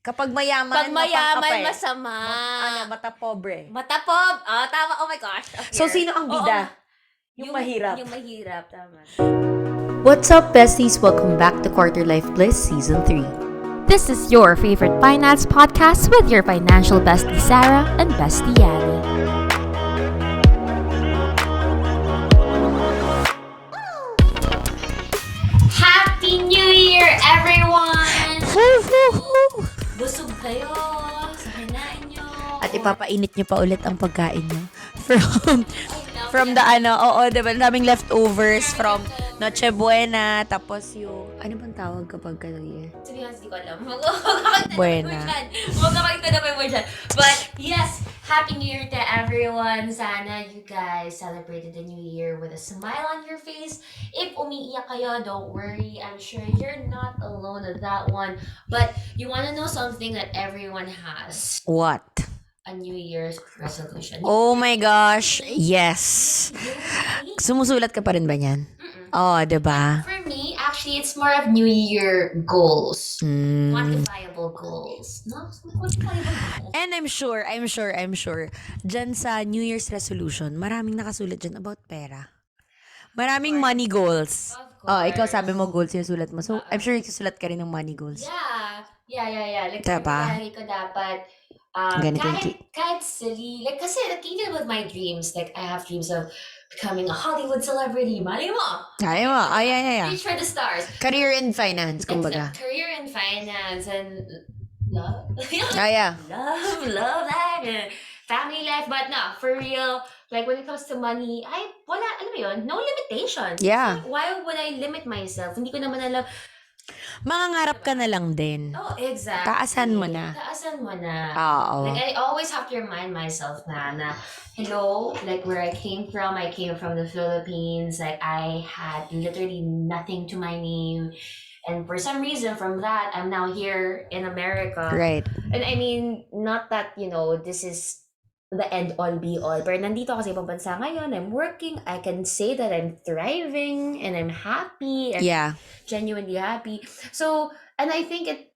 Kapag mayaman, Pag mayaman, mapang-kapal. masama. Mata pobre. Matapob. Tama. Oh my gosh. So, Appear. sino ang Oo bida? nga. Yung mahirap. Yung mahirap. Tama. What's up, besties? Welcome back to Quarter Life Bliss Season 3. This is your favorite finance podcast with your financial bestie Sarah and bestie Yani. Happy New Year, everyone! Busog kayo sa kinain nyo. At ipapainit nyo pa ulit ang pagkain nyo. From the diba, daming leftovers from Noche Buena, tapos yung, ano bang tawag kapag New Year? To be honest, di ko alam. Buena. Magkakagtadapay mo dyan. But yes, Happy New Year to everyone. Sana you guys celebrated the New Year with a smile on your face. If umiiyak kayo, don't worry. I'm sure you're not alone with that one. But you wanna know something that everyone has? What? A New Year's resolution. Oh my gosh, yes. Sumusulat ka pa rin ba niyan? Oh, diba? For me, actually, it's more of New Year goals. Mm. Quantifiable goals. No? Quantifiable goals. And I'm sure, dyan sa New Year's resolution, maraming nakasulat dyan about pera. Maraming money goals. Of Oh, ikaw course. sabi mo goals yung sulat mo. So, I'm sure nagsusulat ka rin ng money goals. Yeah. Like, Diba? sabi ko dapat, Ganito yung kahit silly, like, kasi, like, even with my dreams, like, I have dreams of becoming a Hollywood celebrity. Mali mo! Ay, yeah. Reach for the stars. Career in finance, kumbaga. Career in finance and love. Yeah. Love that. Family life. But no, for real, like when it comes to money, wala, alam mo yun, no limitation. Yeah. So, why would I limit myself? Hindi ko naman alam. Mangangarap ka na lang din. Oh, exactly. Taasan mo na. Oo. Like, I always have to remind myself na hello, like where I came from the Philippines. Like, I had literally nothing to my name. And for some reason, from that, I'm now here in America. Right. And I mean, not that, this is the end all be all. Pero nandito ako sa ibang bansa ngayon. I'm working. I can say that I'm thriving and I'm happy. And Yeah. genuinely happy. So, and I think it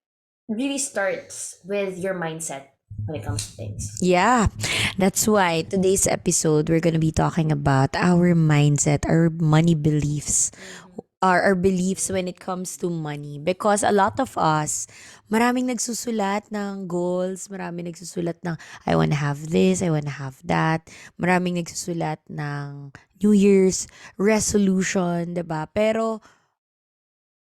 really starts with your mindset when it comes to things. Yeah. That's why today's episode, we're gonna be talking about our mindset, our money beliefs, our beliefs when it comes to money. Because a lot of us, maraming nagsusulat ng goals, maraming nagsusulat ng I wanna have this, I wanna have that. Maraming nagsusulat ng New Year's resolution, diba? Pero,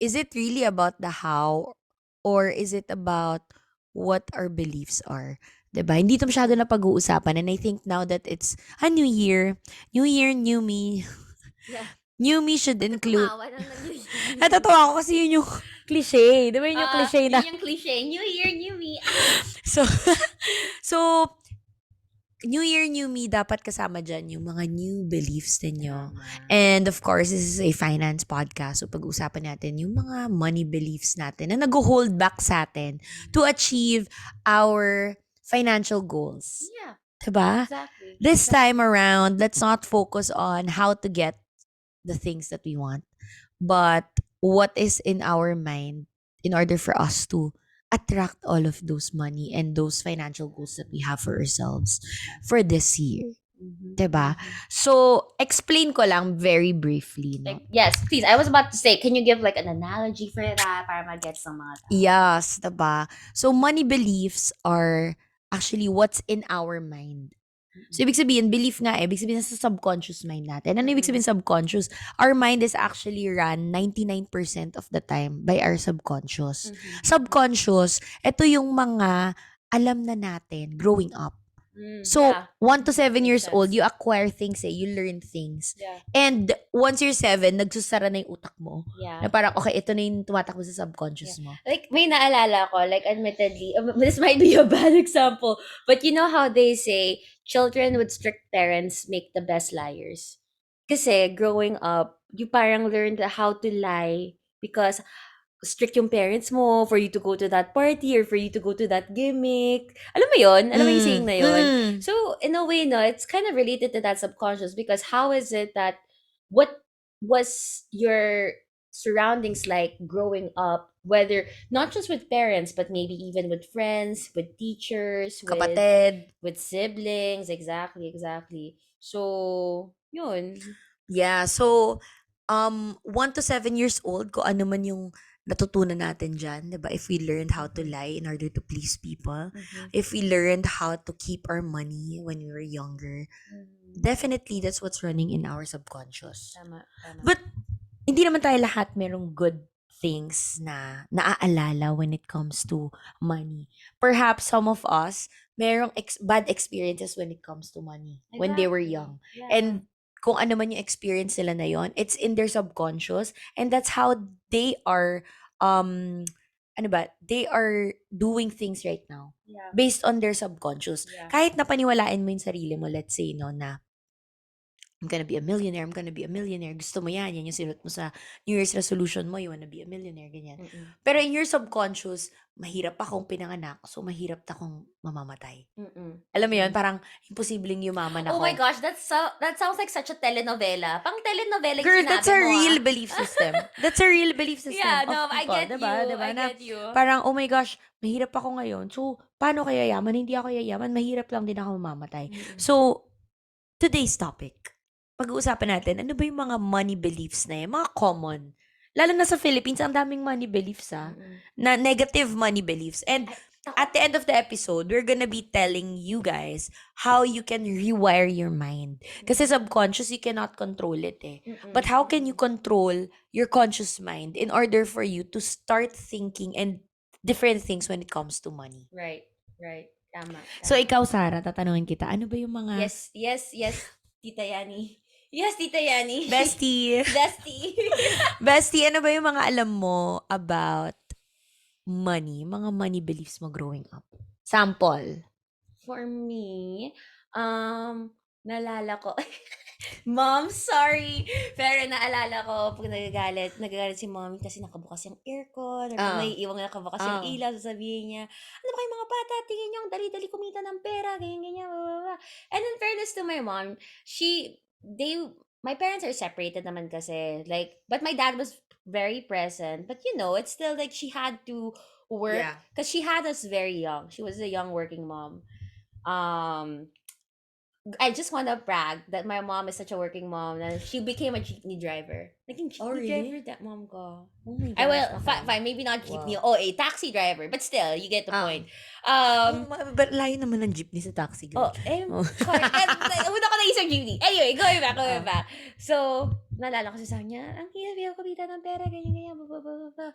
is it really about the how or is it about what our beliefs are? Diba? Hindi ito masyado na pag-uusapan. And I think now that it's a new year, new me. Yeah. New me should include... Tumawa ng New Year. Natatawa ako kasi yun yung cliche. Diba yun yung cliche na... Yun yung cliche. New Year, new me. So, New Year, new me, dapat kasama dyan yung mga new beliefs ninyo. And of course, this is a finance podcast. So, pag-usapan natin yung mga money beliefs natin na nag-hold back sa atin to achieve our financial goals. Yeah. Diba? Exactly. This time around, let's not focus on how to get the things that we want, but what is in our mind in order for us to attract all of those money and those financial goals that we have for ourselves for this year. Diba? So, explain ko lang very briefly. No? Like, yes, please. I was about to say, can you give like an analogy for that para mag-gets ng mga tao? Yes, diba? So, money beliefs are actually what's in our mind. So, ibig sabihin, belief nga ibig sabihin sa subconscious mind natin. Ano ibig sabihin subconscious? Our mind is actually run 99% of the time by our subconscious. Subconscious, ito yung mga alam na natin growing up. So, 1 to 7 years old, you acquire things you learn things. Yeah. And once you're 7, nagsusara na yung utak mo. Yeah. Na parang, okay, ito na yung tumatakbo sa subconscious mo. Like, may naalala ko, like, admittedly, this might be a bad example, but you know how they say, children with strict parents make the best liars? Kasi, growing up, you parang learned how to lie because strict yung parents mo for you to go to that party or for you to go to that gimmick. Alam mo yun? Alam mo yung saying na yun? So, in a way, no, it's kind of related to that subconscious because how is it that, what was your surroundings like growing up, whether not just with parents, but maybe even with friends, with teachers, Kapatid. with siblings. Exactly, exactly. So, yun. Yeah, so 1 to 7 years old, kung ano man yung natutunan natin diyan, 'di ba? If we learned how to lie in order to please people, Mhm. if we learned how to keep our money when we were younger, Mhm. definitely that's what's running in our subconscious. Tama, tama. But hindi naman tayo lahat merong good things na naaalala when it comes to money. Perhaps some of us merong bad experiences when it comes to money when they were Exactly. young. Yeah. And kung ano man yung experience nila na yon, it's in their subconscious and that's how they are um ano ba, they are doing things right now Yeah. based on their subconscious. Yeah. Kahit napaniwalaan mo yung sarili mo, let's say no na I'm gonna be a millionaire, I'm gonna be a millionaire. Gusto mo yan, yan yung sinuot mo sa New Year's resolution mo, you wanna be a millionaire, ganyan. Mm-mm. Pero in your subconscious, mahirap akong pinanganak, so mahirap akong mamamatay. Mm-mm. Alam mo yun, parang imposibleng yumaman Oh ako. my gosh, that sounds like such a telenovela. Pang telenovela yung Girl, sinabi that's a mo, real ah. belief system. That's a real belief system Yeah, of no, I people, get diba? you. Diba? I Na get you. parang, oh my gosh, mahirap ako ngayon. So, paano kaya yaman? Hindi ako yayaman, mahirap lang din ako mamamatay. Mm-mm. So, today's topic, pag-uusapan natin, ano ba yung mga money beliefs na yan? Mga common. Lalo na sa Philippines, ang daming money beliefs, Mm-mm. na negative money beliefs. And at the end of the episode, we're gonna be telling you guys how you can rewire your mind. Kasi subconscious, you cannot control it eh. Mm-mm. But how can you control your conscious mind in order for you to start thinking and different things when it comes to money? Right, right. Tama, So, tama. ikaw, Sarah, tatanungin kita, ano ba yung mga Yes, Tita Yani. Yes, Tita Yani. bestie? Bestie. Bestie, ano ba yung mga alam mo about money? Mga money beliefs mo growing up? Sample. For me, naalala ko, Mom, sorry. Pero naalala ko, pag nagagalit si mommy kasi nakabukas yung aircon, or pag Ah. may iwang nakabukas yung Ah. ilaw, sasabihin niya, ano ba kayong mga bata, tingin niyo, ang dali-dali kumita ng pera, ganyan, blah, blah, blah. And in fairness to my mom, my parents are separated naman kasi, like, but my dad was very present. But it's still like she had to work, Yeah. because she had us very young. She was a young working mom. I just want to brag that my mom is such a working mom that she became a jeepney driver. Naging jeepney really? driver that mom ko. Oh my I will, okay. fine, maybe not jeepney. Wow. Oh, a taxi driver. But still, you get the Ah. point. But layo naman ng jeepney sa taxi, girl. Sorry. Una ko naisang jeepney. Anyway, going Ah. back. So, naalala ko sa kanya, ang hirap kumita ng pera, ganyan, blah, blah, blah, blah.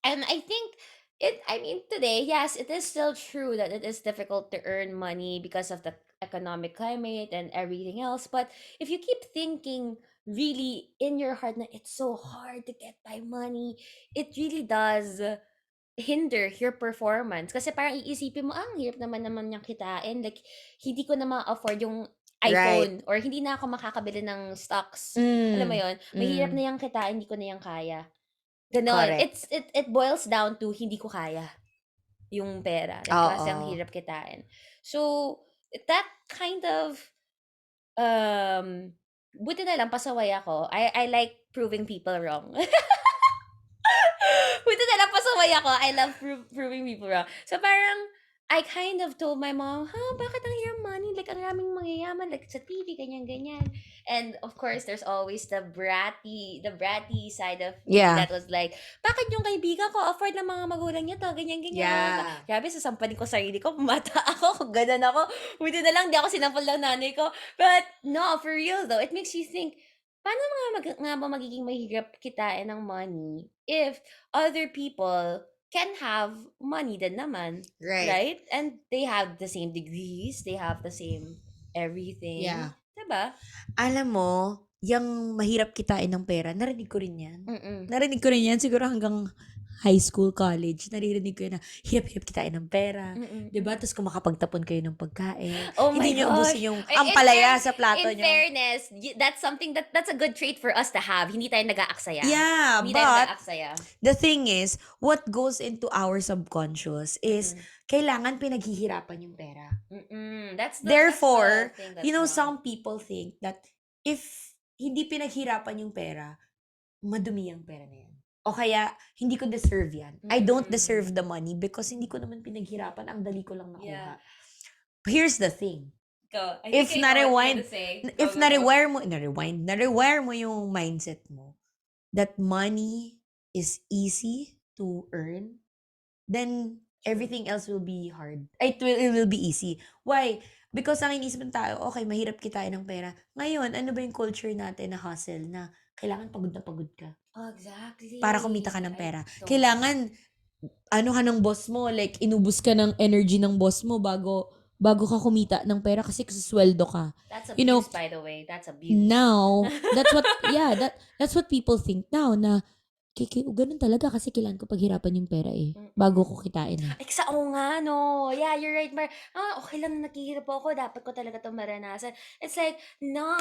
And I think today, yes, it is still true that it is difficult to earn money because of the economic climate and everything else. But if you keep thinking really in your heart that it's so hard to get by money, it really does hinder your performance. Kasi parang iisipin mo, ang hirap naman niyang kitain. Like, hindi ko na ma-afford yung iPhone, or hindi na ako makakabili ng stocks. Alam mo yon, mahirap na yung kitain, hindi ko na yung kaya. Ganon. Correct. It boils down to hindi ko kaya yung pera. Like, kasi ang hirap kitain. So, that kind of, buti na lang, pasaway ako. I like proving people wrong. Buti na lang, pasaway ako. I love proving people wrong. So, parang, I kind of told my mom, bakit ang hirap money? Like, ang raming mangyayaman, like, sa TV, ganyan. And, of course, there's always the bratty side of me that was like, bakit yung kaibigan ko, afford ng mga magulang niya to, ganyan. Yeah. Grabe, sasampanin ko sarili ko, mata ako, ganun ako. Buti na lang, di ako sinampal ng nanay ko. But, no, for real though, it makes you think, paano nga ba magiging mahirap kitain ng money if other people can have money din naman, right? And they have the same degrees, they have the same everything. Yeah. Diba? Alam mo, yung mahirap kitain ng pera, narinig ko rin yan. Mm-mm. Narinig ko rin yan siguro hanggang high school, college. Naririnig ko yun na hirap-hirap kitain ng pera. Mm-mm. Diba? Tapos kung makapagtapon kayo ng pagkain. Oh my hindi nyo gosh. ubusin yung ampalaya sa plato In nyo. fairness, that's something that's a good trait for us to have. Hindi tayo nag-aaksaya. Yeah, Hindi tayo but nag-aaksaya. the thing is, what goes into our subconscious is kailangan pinaghihirapan yung pera. Therefore, that's the thing some people think that if hindi pinaghirapan yung pera, madumi ang pera na yan. O kaya, hindi ko deserve yan. I don't deserve the money because hindi ko naman pinaghirapan. Ang dali ko lang nakuha. Yeah. Here's the thing. Go. I If think I know what you're na-rewind, gonna say. Go, if go, go. na-rewire mo yung mindset mo that money is easy to earn, then everything else will be hard. It will be easy. Why? Because ang inisip ng tao, okay, mahirap kitain ng pera. Ngayon, ano ba yung culture natin na hustle na kailangan pagod na pagod ka Oh, exactly. para kumita ka ng I pera. don't- Kailangan, ano ka ng boss mo, like, inubos ka ng energy ng boss mo bago ka kumita ng pera kasi sweldo ka. That's abuse, You know, by the way. That's abuse. now, that's what people think now na ganun talaga kasi kailangan ko paghirapan yung pera bago ko kitain Oo nga, no. Yeah, you're right, Mar. Okay lang na naghihirap ako. Dapat ko talaga itong maranasan. It's like, no,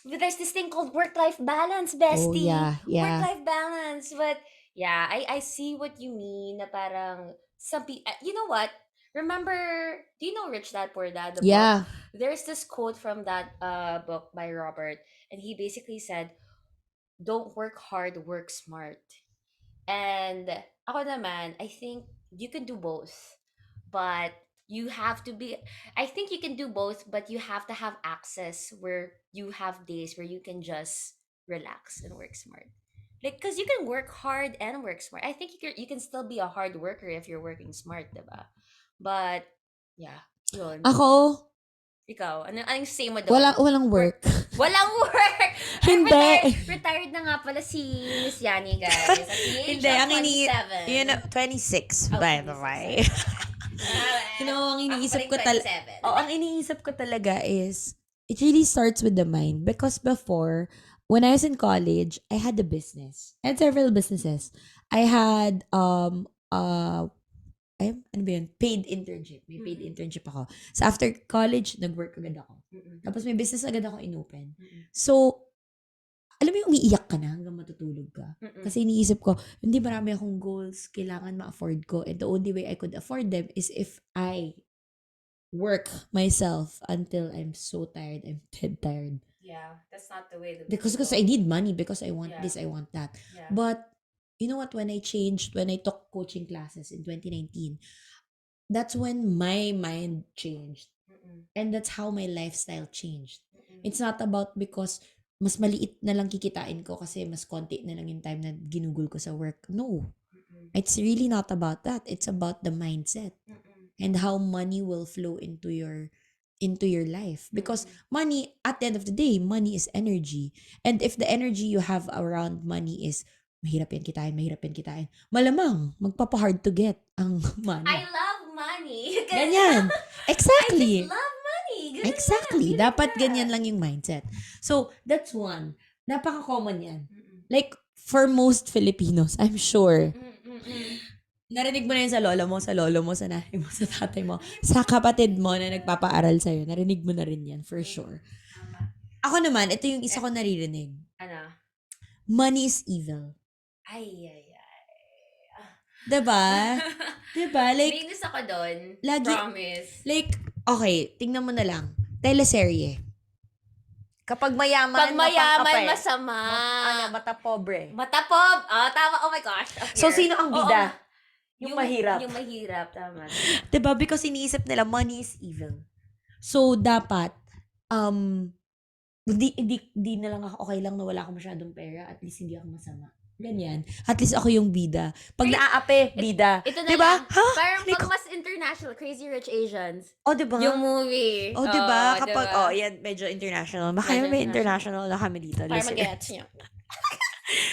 there's this thing called work-life balance, bestie. Oh, yeah. Work-life balance. But, yeah, I see what you mean na parang, you know what? Remember, do you know Rich Dad Poor Dad, the book? Yeah. There's this quote from that book by Robert, and he basically said, don't work hard, work smart. And ako naman, I think you can do both. But you have to be I think you can do both, but you have to have access where you have days where you can just relax and work smart. Like, cause you can work hard and work smart. I think you can still be a hard worker if you're working smart, diba? But yeah, yun. Ako, Ikaw, anong say mo doon? walang work. Walang work! Ay, Hindi. retired na nga pala si Miss Yani, guys. At the age Hindi, of ang 27. 26, Oh, by the 26. way. You Ang iniisip ko ang ang iniisip ko talaga is, it really starts with the mind. Because before, when I was in college, I had a business. I had several businesses. I had, ano ba yun? Paid internship. May paid internship ako. So, after college, nag-work agad ako. Tapos, may business agad ako inopen. So, alam mo yung umiiyak ka na hanggang matutulog ka? Kasi iniisip ko, hindi marami akong goals, kailangan ma-afford ko. And the only way I could afford them is if I work myself until I'm so tired. I'm dead tired. Yeah, that's not the way. Because I need money, because I want this, I want that. Yeah. But, you know what, when I took coaching classes in 2019, that's when my mind changed. And that's how my lifestyle changed. It's not about because mas maliit na lang kikitain ko kasi mas konti na lang yung time na ginugol ko sa work. No. It's really not about that. It's about the mindset and how money will flow into your life. Because money, at the end of the day, money is energy. And if the energy you have around money is mahirap yan kitain, malamang magpapa-hard to get ang money. I love money. Ganyan. Exactly. I just love money. Ganun Exactly. lang, Dapat ganun ganyan lang yung mindset. So, that's one. Napaka-common yan. Like, for most Filipinos, I'm sure, narinig mo na yun sa lola mo, sa lolo mo, sa nanay mo, sa tatay mo, sa kapatid mo na nagpapaaral sa'yo. Narinig mo na rin yan, for sure. Ako naman, ito yung isa ko naririnig. Ano? Money is evil. Ay. Diba? Diba? Like, May gusto ko doon. lagi- Promise. like, okay, tingnan mo na lang. Teleserye. Kapag mayaman, Pag mayaman, mapangkapal. masama. Mata pobre. Matapob. Tama. Oh my gosh. Up So, here. sino ang bida? Yung mahirap. Yung mahirap, tama. Diba? Because iniisip nila, money is evil. So, dapat, di na lang ako, okay lang na wala akong masyadong pera, at least hindi ako masama. Ganyan. At least ako yung bida. Pag Ay, naaape, bida. Ito na Diba? lang. Ha? Parang Like, pag mas international, Crazy Rich Asians. oh, diba? Yung movie. Oh, diba? Kapag, diba? yan, medyo international. Baka Medyo may international na kami dito. Para listeners. mag-gets nyo.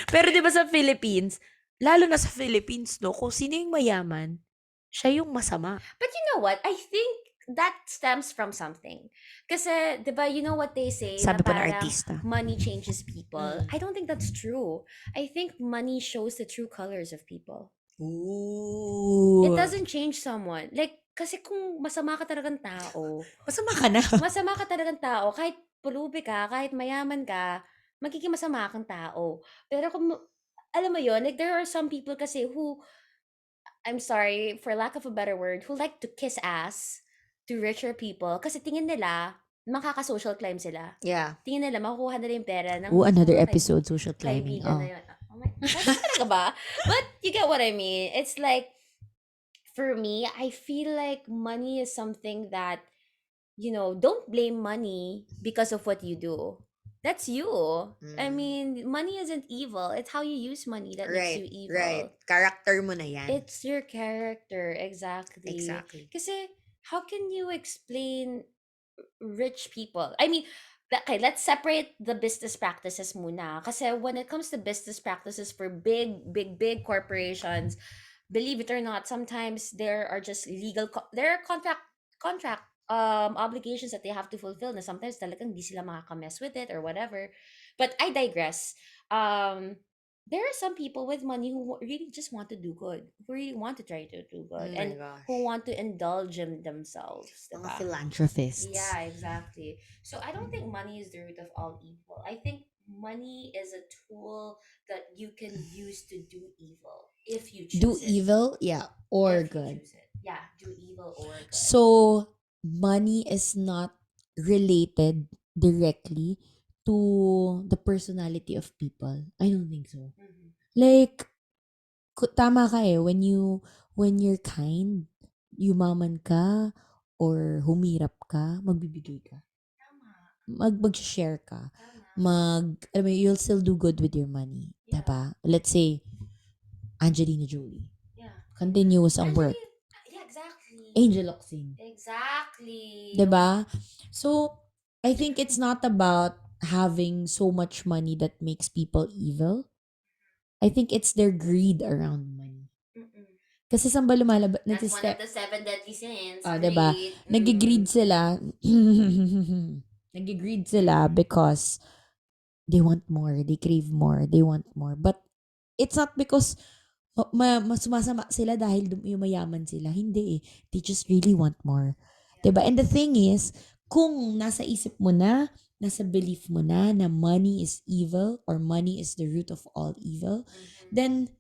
Pero diba sa Philippines, lalo na sa Philippines, no, kung sino yung mayaman, siya yung masama. But you know what? I think that stems from something. Kasi, di ba, you know what they say? Sabi po na ng parang artista. money changes people. I don't think that's true. I think money shows the true colors of people. Ooh. It doesn't change someone. Like, kasi kung masama ka talagang tao, Masama ka na. masama ka talagang tao, kahit pulubi ka, kahit mayaman ka, magiging masama kang tao. Pero kung, alam mo yon, like, there are some people kasi who, I'm sorry, for lack of a better word, who like to kiss ass to richer people kasi tingin nila makaka-social climb sila. Yeah. Tingin nila, makukuha nila yung pera ng Another mga episode, social climbing. kaibigan na yun. Oh my, talaga ba? But you get what I mean. It's like, for me, I feel like money is something that, don't blame money because of what you do. That's you. I Mm. mean, money isn't evil. It's how you use money that makes you evil. Right. Character mo na yan. It's your character, exactly. Exactly. Kasi, how can you explain rich people? I mean, okay, let's separate the business practices muna. Kasi when it comes to business practices for big corporations, believe it or not, sometimes there are just there are contract obligations that they have to fulfill na sometimes talagang di sila makaka-mess with it or whatever. But I digress. There are some people with money who really just want to do good, who really want to try to do good, and who want to indulge in themselves. Mga Diba? philanthropists. Yeah, exactly. So I don't think money is the root of all evil. I think money is a tool that you can use to do evil if you choose Do it. evil, yeah, or If you good. choose it. Yeah, do evil or good. So, money is not related directly to the personality of people. I don't think so. Mhm. Like, tama ka eh. When you're kind, yumaman ka, or humirap ka, magbibigay ka. Tama. Mag-share ka. Tama. Alam mo, you'll still do good with your money. Yeah. Diba? Let's say, Angelina Jolie. Yeah. Continuous ang work. Yeah, exactly. Angel Locsin. Exactly. Diba? So, I think it's not about having so much money that makes people evil. I think it's their greed around money. Mm-mm. Kasi saan ba lumalabas? That's one of the 7 deadly sins. Diba? Greed. Nagigreed sila. Nagigreed sila because they want more. They crave more. They want more. But it's not because sumasama sila dahil yumayaman sila. Hindi eh. They just really want more. Diba? And the thing is, kung nasa isip mo na, nasa belief mo na money is evil or money is the root of all evil, then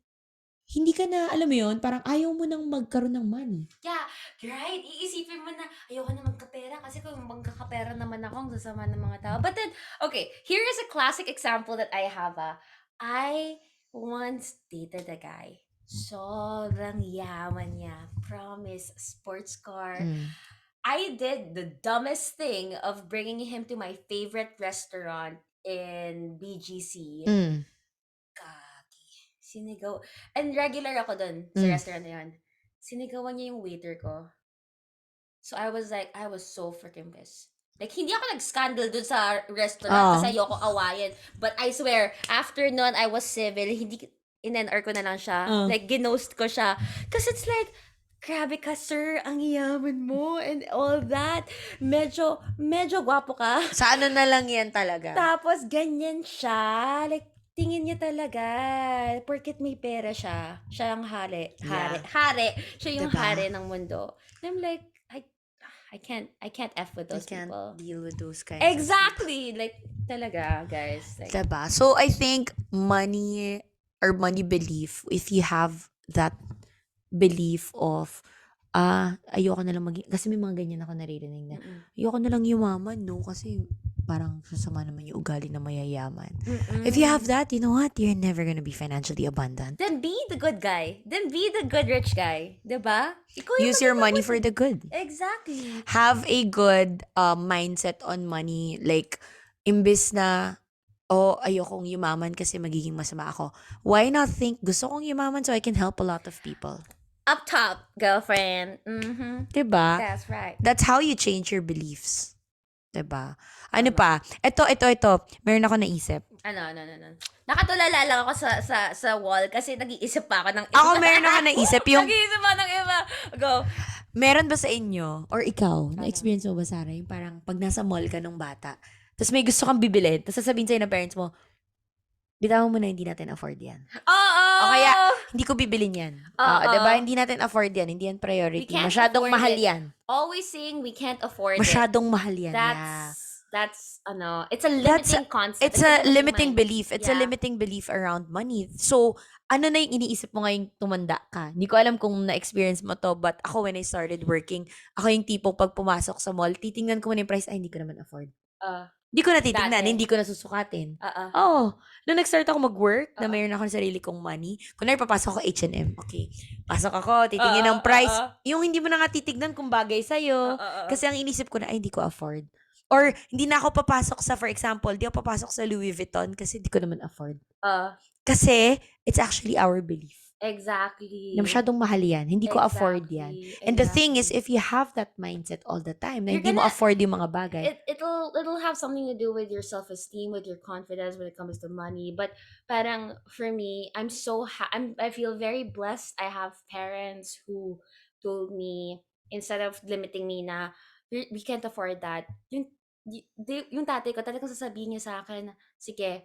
hindi ka na, alam mo yun, parang ayaw mo nang magkaroon ng money. Yeah, right. Iisipin mo na, ayoko na magkapera kasi kung magkakapera naman ako, ang sasama ng mga tao. But then, okay, here is a classic example that I have. I once dated a guy. Sobrang yaman niya. Promise, sports car. I did the dumbest thing of bringing him to my favorite restaurant in BGC. Kaki. Sinigaw. And regular ako dun sa restaurant na yun. Sinigawan niya yung waiter ko. So I was so freaking pissed. Like, hindi ako nag-scandal dun sa restaurant kasi ayoko awayan. But I swear, after nun, I was civil. Hindi, in-NR ko na lang siya. Like, ginost ko siya. Kasi it's like, grabe ka, sir. Ang yaman mo and all that. Medyo gwapo ka. Sa ano na lang yan talaga? Tapos, ganyan siya. Like, tingin niya talaga. Porket may pera siya. Siya ang hari. Siya yung Diba? hari ng mundo. And I'm like, I can't F with those I can't people. deal with those kinds Exactly. Like, talaga, guys. Like, Diba? So, I think money or money belief, if you have that belief of, ayoko na lang kasi may mga ganyan ako naririnig na, ayoko na lang yumaman, no? Kasi parang sasama naman yung ugali na mayayaman. If you have that, you know what? You're never gonna be financially abundant. then be the good guy. Then be the good rich guy. Diba? Ikaw yung Use your money for the good. Exactly. Have a good mindset on money. Like, imbis na, ayokong yumaman kasi magiging masama ako. Why not think, gusto kong yumaman so I can help a lot of people? Up top, girlfriend. Diba? That's right. That's how you change your beliefs. Diba? Ano pa? Ito. Meron ako naisip. Ano. Nakatulala lang ako sa wall kasi nag-iisip pa ako ng iba. Ako meron ako naisip yung, Nag-iisip pa ng iba. Go. meron ba sa inyo, or ikaw, na-experience mo ba, Sarah, yung parang pag nasa mall ka nung bata, tapos may gusto kang bibilin, tapos sasabihin sa'yo ng parents mo, bitawan mo na, hindi natin afford yan. Oo! O kaya, hindi ko bibilin yan. Oo. Diba? Hindi natin afford yan. Hindi yan priority. We can't Masyadong afford mahal it. yan. Always saying we can't afford it. Masyadong mahal yan. That's That's it's a That's limiting concept. it's a limiting mind. belief. It's a Yeah. limiting belief around money. So, ano na yung iniisip mo ngayong tumanda ka? Hindi ko alam kung na-experience mo to, but ako when I started working, ako yung tipong pag pumasok sa mall, titingnan ko muna yung price, ay, hindi ko naman afford. Uh, Hindi ko na titingnan, Dati. hindi ko na susukatin. Uh-uh. Oo. Nung nag-start ako mag-work, na Oo. mayroon ako ng sarili kong money, kunwari papasok ako H&M, okay. Pasok ako, titingin ng price. Yung hindi mo na nga titignan kung bagay sa'yo. Kasi ang inisip ko na, ay, hindi ko afford. Or, hindi na ako papasok sa, for example, hindi ako papasok sa Louis Vuitton kasi hindi ko naman afford. Kasi, it's actually our belief. Exactly. Na masyadong mahal yan. Hindi ko afford yan. And the thing is, if you have that mindset all the time, na You're hindi mo gonna- afford yung mga bagay, it'll have something to do with your self-esteem, with your confidence when it comes to money. But parang for me, I feel very blessed. I have parents who told me, instead of limiting me na we can't afford that. Yung tatay ko talagang sasabihin niya sa akin, sige,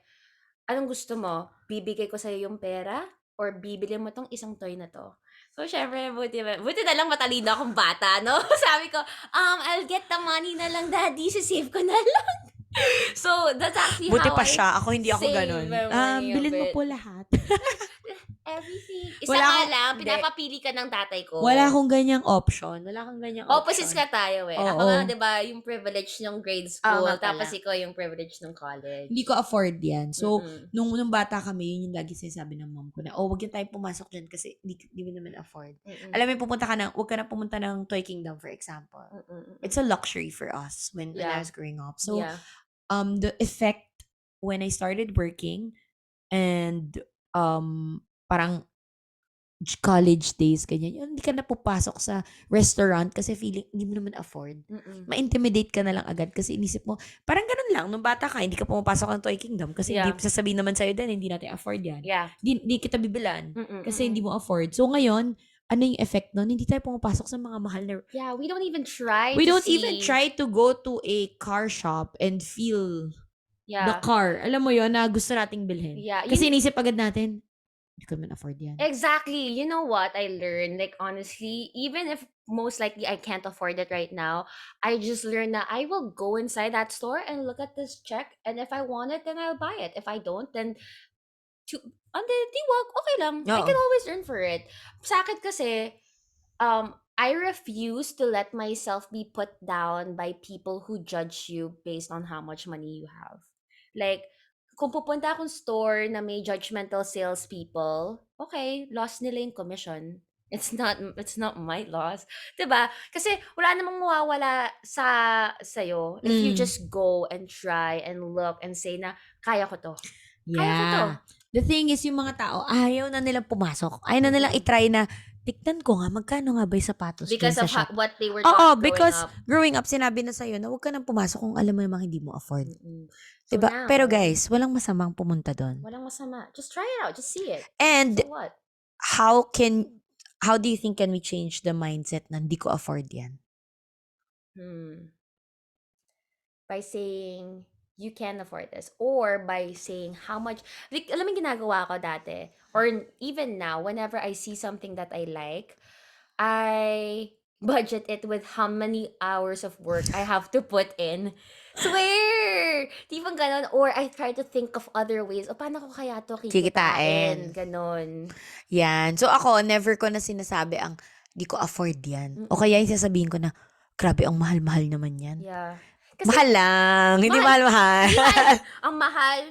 anong gusto mo? Bibigay ko sa'yo yung pera or bibili mo tong isang toy na 'to? So, syempre buti na lang matalino akong bata 'no? Sabi ko, I'll get the money na lang daddy, sisave ko na lang. So, that's actually buti how pa siya. Ako hindi ako save ganun. my money a Bilhin mo bit. po lahat. Everything. Isa Wala nga akong- lang, hindi. pinapapili ka ng tatay ko. Wala akong ganyang option. Wala akong ganyang Opposites option. ka tayo eh. Ako Oo. nga, di ba, yung privilege ng grade Oo school, nga pala. tapos ikaw yung privilege ng college. Hindi ko afford yan. So, Mm-mm. nung bata kami, yun yung lagi sinasabi ng mom ko na, wag yan tayo pumasok dyan kasi di mo naman afford. Mm-mm. Alam mo, wag ka na pumunta ng Toy Kingdom, for example. Mm-mm. It's a luxury for us when I Yeah. was growing up. So, yeah. the effect when I started working and parang college days, ganyan, yun, hindi ka na pupasok sa restaurant kasi feeling, hindi mo naman afford. Mm-mm. Ma-intimidate ka na lang agad kasi inisip mo, parang ganun lang, nung bata ka, hindi ka pumapasok ng Toy Kingdom kasi Yeah. hindi sasabihin naman sa'yo din, hindi natin afford yan. Yeah. Hindi kita bibilan Mm-mm, kasi mm-mm. hindi mo afford. So ngayon, ano yung effect nun? Hindi tayo pumapasok sa mga mahal na. Yeah, we don't even try We to don't see. even try to go to a car shop and feel the Yeah. car. Alam mo yon na gusto nating bilhin. Yeah, Kasi inisip agad natin, hindi ko naman afford yan. Exactly. You know what I learned? Like, honestly, even if most likely I can't afford it right now, I just learned that I will go inside that store and look at this check. And if I want it, then I'll buy it. If I don't, then di wag, okay lang. I can Oo. always earn for it. Sa akin kasi, I refuse to let myself be put down by people who judge you based on how much money you have. Like, kung pupunta akong store na may judgmental salespeople, okay, loss nila yung commission. It's not my loss. 'Di ba? Kasi wala namang mawawala sa'yo if you Mm. just go and try and look and say na, kaya ko to. Kaya ko to. Yeah. The thing is, yung mga tao, ayaw na nilang pumasok. Ayaw na nilang Mhm. itry na, tignan ko nga, magkano nga ba yung sapatos Because dyan of sa shop? what they were Oo, taught growing because up. growing up, sinabi na sa'yo na huwag ka nang pumasok kung alam mo namang hindi mo afford. Mm-mm. So Diba? now, Pero guys, walang masamang pumunta doon. walang masama. Just try it out. Just see it. And So what? how do you think can we change the mindset na hindi ko afford yan? By saying, you can afford this. Or by saying how much. Like, alam mo yung ginagawa ko dati. Or even now, whenever I see something that I like, I budget it with how many hours of work I have to put in. Swear! Di ba ganon? Or I try to think of other ways. O, paano ko kaya to Kikitain. kikitain? Ganon. Yan. So ako, never ko na sinasabi ang di ko afford yan. O Mm-mm. kaya yung sasabihin ko na, grabe, ang mahal-mahal naman yan. Yeah. Mahal lang. Hindi mahal-mahal. Di ba, ang mahal.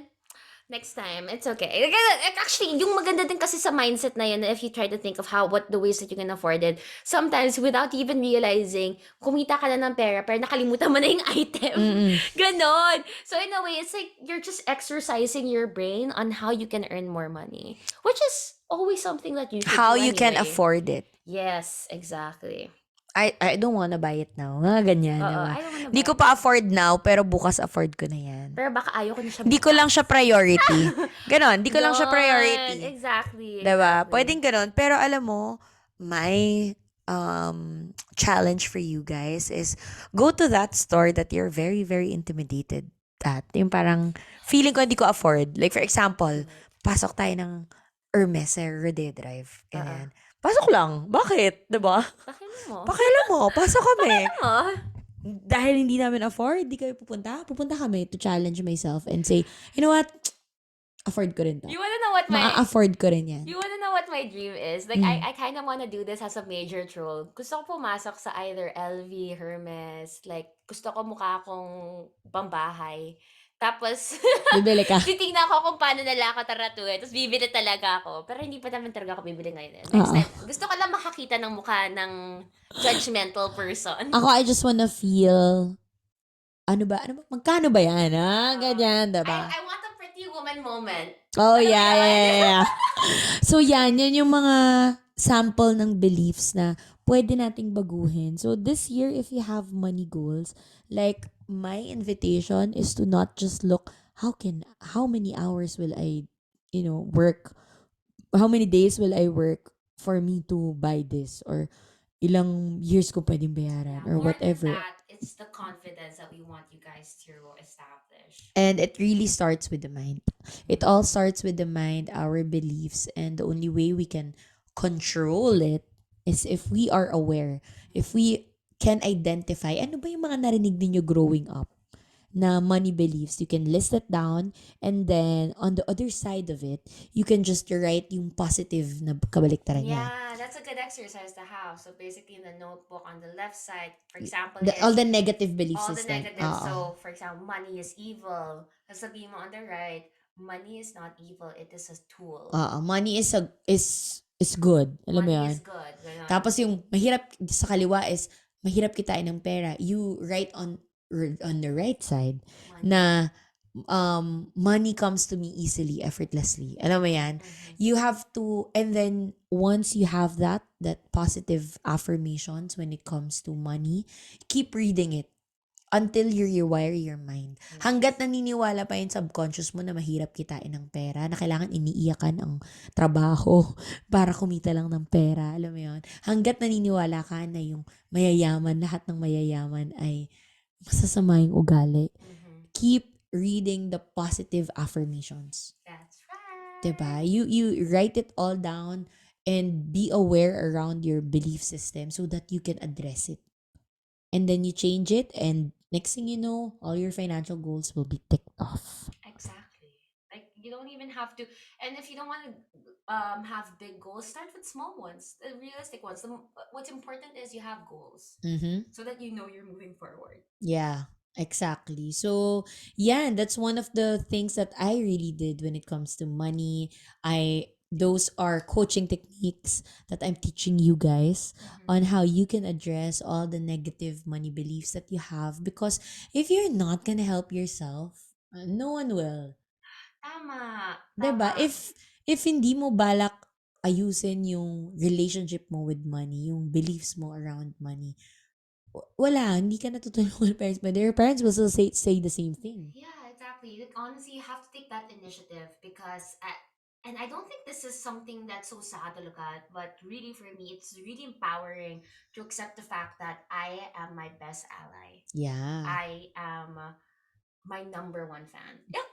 Next time, it's okay. Actually, yung maganda din kasi sa mindset na yun, if you try to think of what the ways that you can afford it, sometimes without even realizing, kumita ka na ng pera, pero nakalimutan mo na yung item. Mm-mm. Ganon. So in a way, it's like you're just exercising your brain on how you can earn more money, which is always something that you should How do you can anyway. afford it. Yes, exactly. I don't wanna buy it now. Mga ganyan, Oo, diba? I don't wanna Hindi buy ko pa afford now, pero bukas afford ko na yan. Pero baka ayaw ko na siya Hindi ko lang siya priority. Ganon, hindi ko lang siya Ganon. priority. Exactly. Diba? exactly. Pwedeng ganon. Pero alam mo, my challenge for you guys is go to that store that you're very, very intimidated at. Yung parang feeling ko hindi ko afford. Like for example, pasok tayo ng Hermes sa Rodeo Drive. Ganyan. Pasok lang. Bakit? Diba? Pakialam mo. Pakialam mo. Pasok kami. Mo. dahil hindi namin afford, di kami pupunta kami to challenge myself and say, you know what, afford ko rin to. You wanna know what my Ma-afford ko rin yan. You wanna know what my dream is? Like, Mm. I kind of wanna do this as a major troll. Gusto ko pumasok sa either LV, Hermes, like, gusto ko mukha akong pambahay. Tapos, Bibili ka. titignan ko kung paano nila ako taratuhin. Tapos, bibili talaga ako. Pero hindi pa naman talaga ako bibili ngayon. Next Oo. time. Gusto ko lang makakita ng mukha ng judgmental person. Ako, I just wanna feel, magkano ba yan, ha? Ganyan, diba? I want a pretty woman moment. Oh, Alam mo yeah, yun? yeah, yeah, yeah. So, yan yung mga sample ng beliefs na pwede nating baguhin. So, this year, if you have money goals, like, my invitation is to not just look, how many hours will I, work? How many days will I work for me to buy this? Or ilang years ko pwedeng bayaran? Yeah, Or more than whatever. that, it's the confidence that we want you guys to establish. And it really starts with the mind. It all starts with the mind, our beliefs, and the only way we can control it is if we are aware, if we can identify, ano ba yung mga narinig ninyo growing up na money beliefs. You can list it down, and then on the other side of it, you can just write yung positive na kabaliktaran niya. Yeah, that's a good exercise to have. So basically, in the notebook on the left side, for example, All the negative belief all the system. negatives. So, for example, money is evil. Tapos sabihin mo on the right, money is not evil, it is a tool. Money is good. Alam mo Money yun? is good. Ganon. Tapos yung mahirap sa kaliwa is mahirap kitain ng pera. You write on the right side Money. na money comes to me easily, effortlessly. Alam mo yan? Mhm. You have to, and then once you have that positive affirmations when it comes to money, keep reading it until you rewire your mind. Hanggat naniniwala pa yung subconscious mo na mahirap kitain ng pera, na kailangan iniiyakan ang trabaho para kumita lang ng pera. Alam mo yun? Hanggat naniniwala ka na yung mayayaman, lahat ng mayayaman ay masasama yung ugali. Mhm. Keep reading the positive affirmations. That's right. Diba? You write it all down and be aware around your belief system so that you can address it. And then you change it, and next thing you know, all your financial goals will be ticked off. Exactly. Like, you don't even have to, and if you don't want to have big goals, start with small ones, the realistic ones. What's important is you have goals Mm-hmm. so that you know you're moving forward. Yeah, exactly. So, yeah, that's one of the things that I really did when it comes to money. Those are coaching techniques that I'm teaching you guys on how you can address all the negative money beliefs that you have, because if you're not gonna help yourself, no one will. Tama. Diba? Tama. If hindi mo balak ayusin yung relationship mo with money, yung beliefs mo around money, wala, hindi ka natutulungan ng parents mo. Their parents will still say the same thing. Yeah, exactly. Like, honestly, you have to take that initiative because, and I don't think this is something that's so sad to look at, but really for me, it's really empowering to accept the fact that I am my best ally. Yeah. I am my number one fan. Yep.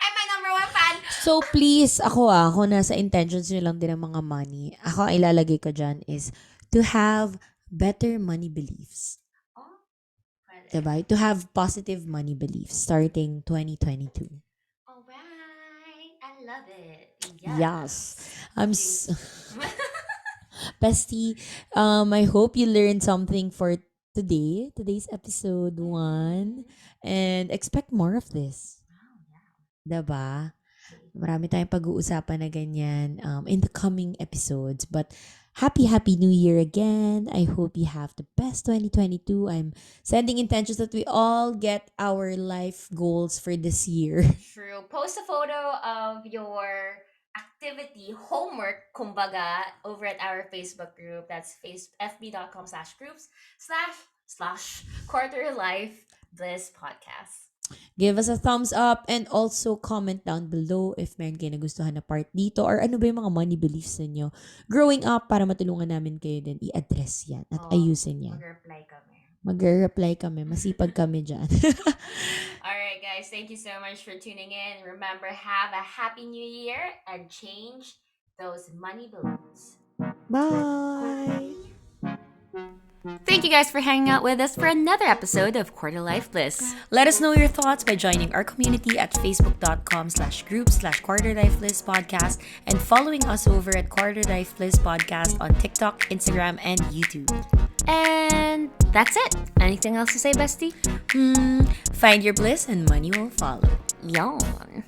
I'm my number one fan. So please, ako nasa intentions nyo lang din ng mga money, ako ang ilalagay ko dyan is to have better money beliefs. Oh, pwede. Diba? To have positive money beliefs starting 2022. All right. I love it. Yes. Yes. Bestie, I hope you learned something for today's episode 1, and expect more of this. Oh, yeah. Diba? Marami tayong pag-uusapan na ganyan in the coming episodes. But happy New Year again. I hope you have the best 2022. I'm sending intentions that we all get our life goals for this year. True. Post a photo of your activity, homework, kumbaga, over at our Facebook group. That's fb.com/groups// quarter life bliss podcast. Give us a thumbs up and also comment down below if meron kayo nagustuhan na part dito or ano ba yung mga money beliefs ninyo growing up para matulungan namin kayo din i-address yan at ayusin yan. Mag-reply kami. Mag-reply kami. Masipag kami dyan. Alright guys, thank you so much for tuning in. Remember, have a happy new year and change those money beliefs. Bye! Thank Thank you guys for hanging out with us for another episode of Quarter Life Bliss. Let us know your thoughts by joining our community at facebook.com/group/quarterlifeless podcast and following us over at Quarter Life Bliss podcast on TikTok, Instagram, and YouTube. And that's it. Anything else to say, bestie? Find your bliss and money will follow. Yawn.